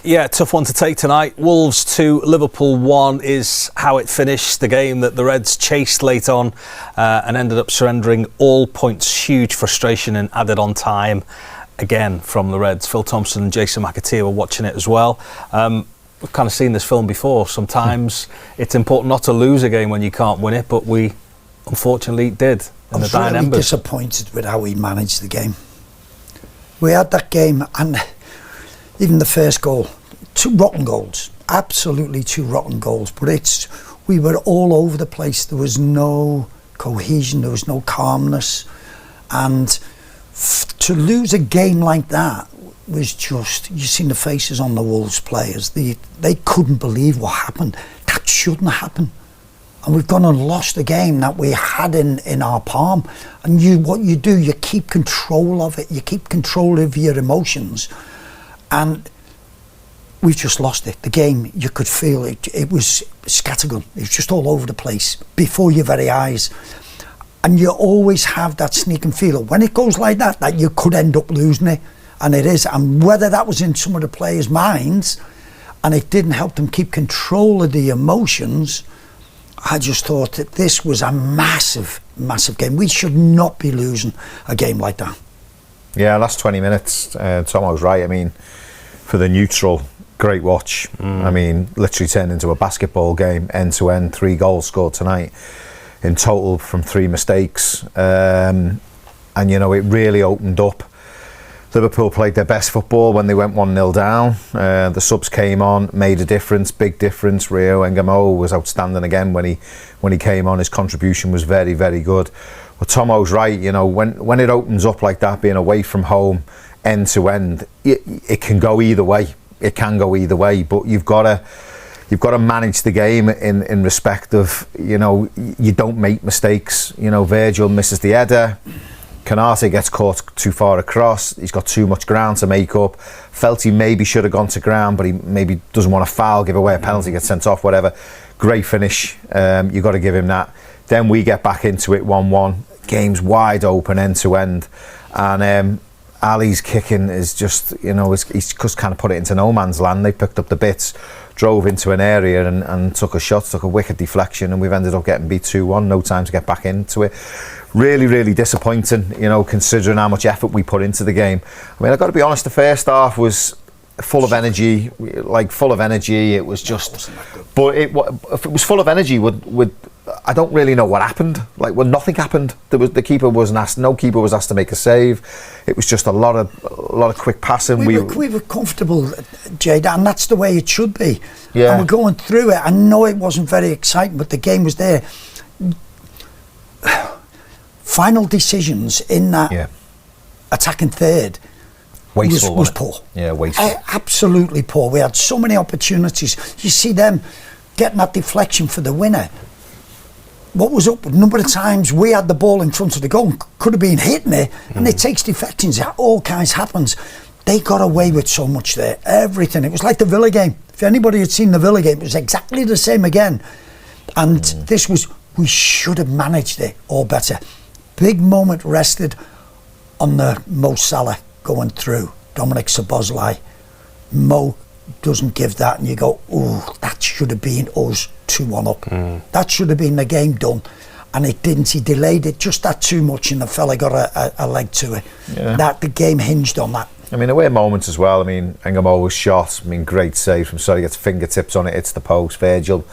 Yeah, tough one to take tonight. Wolves 2, Liverpool 1 is how it finished. The game that the Reds chased late on and ended up surrendering all points. Huge frustration and added on time again from the Reds. Phil Thompson and Jason McAteer were watching it as well. We've kind of seen this film before. Sometimes it's important not to lose a game when you can't win it, but we unfortunately did. I was really disappointed with how we managed the game. We had that game, and even the first goal, 2 rotten goals, absolutely 2 rotten goals, but we were all over the place. There was no cohesion, there was no calmness, and to lose a game like that was just, you've seen the faces on the Wolves players, they couldn't believe what happened. That shouldn't happen. And we've gone and lost a game that we had in our palm. And what you do, you keep control of it, you keep control of your emotions. And we've just lost it. The game, you could feel it. It was scattergun. It was just all over the place before your very eyes. And you always have that sneaking feeling when it goes like that you could end up losing it. And it is. And whether that was in some of the players' minds and it didn't help them keep control of the emotions, I just thought that this was a massive, massive game. We should not be losing a game like that. Yeah, last 20 minutes, Tomo was right. I mean, for the neutral, great watch. I mean, literally turned into a basketball game, end to end, 3 goals scored tonight in total from 3 mistakes. And, you know, it really opened up. Liverpool played their best football when they went 1-0 down. The subs came on, made a difference, big difference. Rio Engamo was outstanding again when he came on. His contribution was very, very good. Well, Tomo's right. You know, when it opens up like that, being away from home, end to end, it can go either way. It can go either way. But you've got to manage the game in respect of, you know, you don't make mistakes. You know, Virgil misses the header. Canate gets caught too far across. He's got too much ground to make up. Felt he maybe should have gone to ground, but he maybe doesn't want to foul, give away a penalty, get sent off, whatever. Great finish. You've got to give him that. Then we get back into it 1-1. Game's wide open, end to end. And Ali's kicking is just, you know, he's just kind of put it into no man's land. They picked up the bits, drove into an area and took a shot, took a wicked deflection, and we've ended up getting beat 2-1. No time to get back into it. Really, really disappointing, you know, considering how much effort we put into the game. I mean, I've got to be honest, the first half was full of energy, It was just, but if it was full of energy, I don't really know what happened. Like, well, nothing happened. The keeper wasn't asked. No keeper was asked to make a save. It was just a lot of quick passing. We were comfortable, Jade, and that's the way it should be. Yeah. And we're going through it. I know it wasn't very exciting, but the game was there. Final decisions in that attacking third was poor. Yeah, wasteful. Absolutely poor. We had so many opportunities. You see them getting that deflection for the winner. What was up? A number of times we had the ball in front of the goal, could have been hitting it, and it takes deflections. All kinds happens. They got away with so much there. Everything. It was like the Villa game. If anybody had seen the Villa game, it was exactly the same again. And this was, we should have managed it all better. Big moment rested on the Mo Salah going through. Dominic Szoboszlai. Mo doesn't give that, and you go, oh, that should have been us 2-1 up. That should have been the game done, and it didn't. He delayed it just that too much, and the fella got a leg to it. That the game hinged on that. I mean, there were moments as well. I mean, Engamo was shot. I mean, great save from Surrey, gets fingertips on it, hits the post. Virgil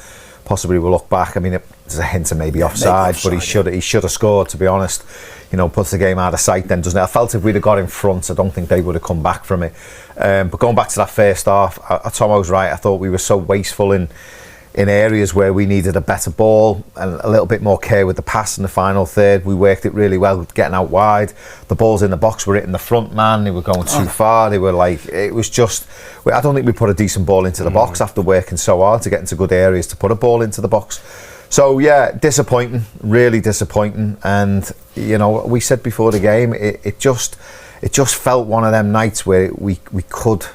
possibly will look back. I mean, there's a hint of maybe offside, but he should have scored, to be honest. You know, puts the game out of sight then, doesn't it? I felt if we'd have got in front, I don't think they would have come back from it. But going back to that first half, Tomo's right. I thought we were so wasteful in areas where we needed a better ball and a little bit more care with the pass in the final third. We worked it really well, getting out wide. The balls in the box were hitting the front man. They were going too far. They were like, it was just, I don't think we put a decent ball into the box after working so hard to get into good areas to put a ball into the box. So yeah, disappointing, really disappointing. And you know, we said before the game, it just felt one of them nights where we could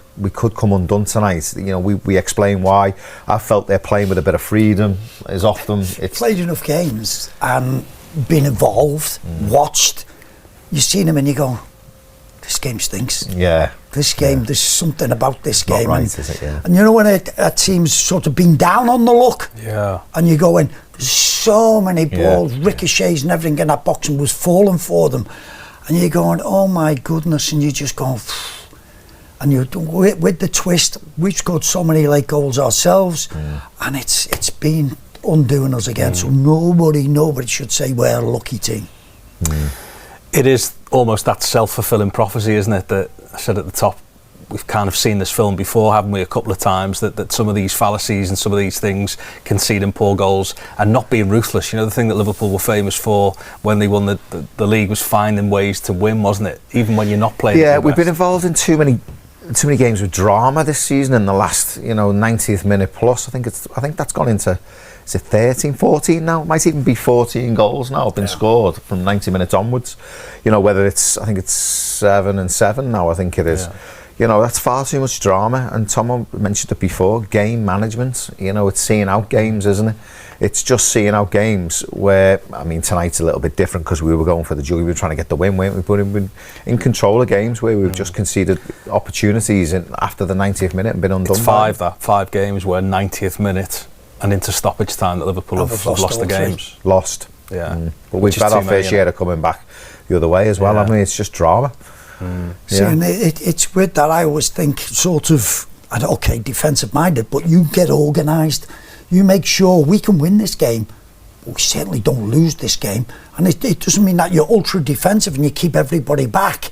come undone tonight. You know, we explain why. I felt they're playing with a bit of freedom as often. It's played enough games and been involved, watched. You seen them and you go, this game stinks. Yeah. this game, there's something about this game. Not right, and, is it? Yeah. and you know when a team's sort of been down on the luck, and you're going, there's so many balls, ricochets and everything in that box and was falling for them, and you're going, oh my goodness, and you're just going, and you with the twist, we've scored so many late goals ourselves, and it's been undoing us again. So nobody should say we're a lucky team. It is almost that self-fulfilling prophecy, isn't it, that I said at the top, we've kind of seen this film before, haven't we, a couple of times, that some of these fallacies and some of these things, conceding poor goals and not being ruthless. You know, the thing that Liverpool were famous for when they won the league was finding ways to win, wasn't it? Even when you're not playing. Yeah, we've been involved in too many games with drama this season in the last 90th minute plus. I think that's gone into, is it 13, 14 now? It might even be 14 goals now have been scored from 90 minutes onwards. Whether it's, I think it's 7 and 7 now, I think it is. That's far too much drama, and Tom mentioned it before, game management. It's seeing out games, isn't it? It's just seeing out games where, I mean, tonight's a little bit different because we were going for the jury, we were trying to get the win, weren't we? But we've been in control of games where we've just conceded opportunities after the 90th minute and been undone. It's 5 games where 90th minute and into stoppage time that Liverpool have lost the games. Lost. Yeah. But we've had our fair share of coming back the other way as well, haven't we? It's just drama. See, and it's with that, I always think sort of, okay, defensive minded, but you get organised. You make sure we can win this game. We certainly don't lose this game. And it doesn't mean that you're ultra defensive and you keep everybody back.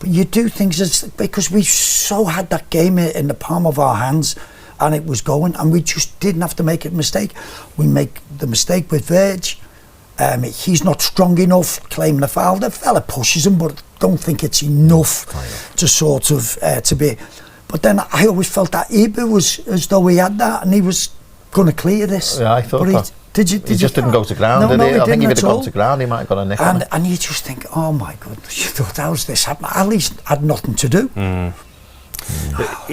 But you do things because we so had that game in the palm of our hands and it was going, and we just didn't have to make a mistake. We make the mistake with Virgil. He's not strong enough, claiming the foul. The fella pushes him, but don't think it's enough to sort of to be. But then I always felt that Ibu was as though he had that and he was going to clear this. Yeah, I thought that. He just didn't go to ground, did he? I think if he'd have gone to ground, he might have got a nick on it. And you just think, oh my goodness, you thought, how's this happening? At least had nothing to do.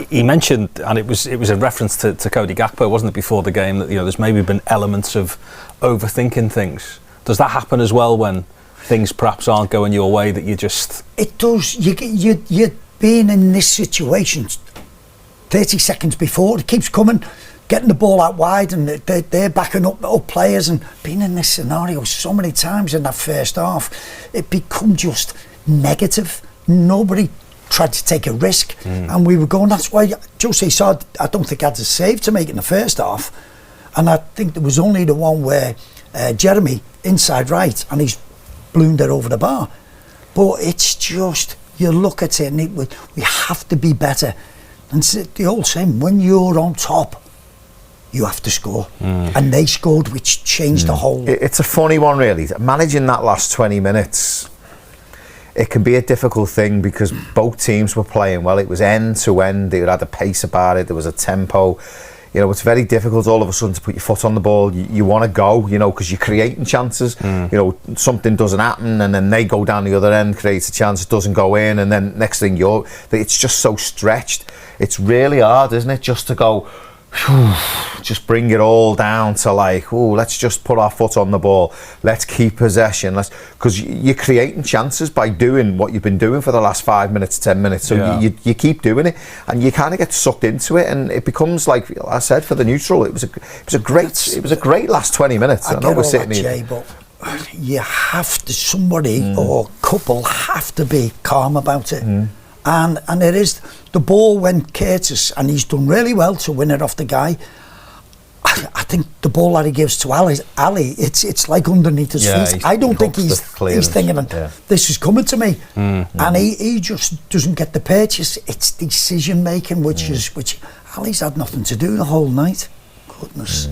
He mentioned, and it was a reference to Cody Gakpo, wasn't it, before the game, that there's maybe been elements of overthinking things. Does that happen as well when things perhaps aren't going your way, that you just... It does. You're being in this situation 30 seconds before, it keeps coming, getting the ball out wide, and they're backing up players, and being in this scenario so many times in that first half, it become just negative. Nobody tried to take a risk, and we were going. That's why Jose Sa, I don't think had a save to make in the first half, and I think there was only the one where Jeremy inside right, and he's ballooned it over the bar. But it's just, you look at it and we have to be better. And the old saying, when you're on top, you have to score. And they scored, which changed the whole... It's a funny one, really. Managing that last 20 minutes, it can be a difficult thing because both teams were playing well. It was end to end. They had a pace about it. There was a tempo. It's very difficult all of a sudden to put your foot on the ball. You want to go, because you're creating chances. Something doesn't happen, and then they go down the other end, creates a chance, it doesn't go in, and then next thing it's just so stretched. It's really hard, isn't it, just to go, just bring it all down to let's just put our foot on the ball. Let's keep possession. Because you're creating chances by doing what you've been doing for the last 5 minutes, 10 minutes. So you keep doing it, and you kind of get sucked into it, and it becomes, like I said, for the neutral, it was a great last 20 minutes. I know we're sitting here, Jay, but you have to, somebody or couple have to be calm about it. And it is, the ball went Curtis, and he's done really well to win it off the guy. I think the ball that he gives to Ali, it's like underneath his feet. I don't think he's thinking, this is coming to me. And he just doesn't get the purchase. It's decision making, which Ali's had nothing to do the whole night. Goodness.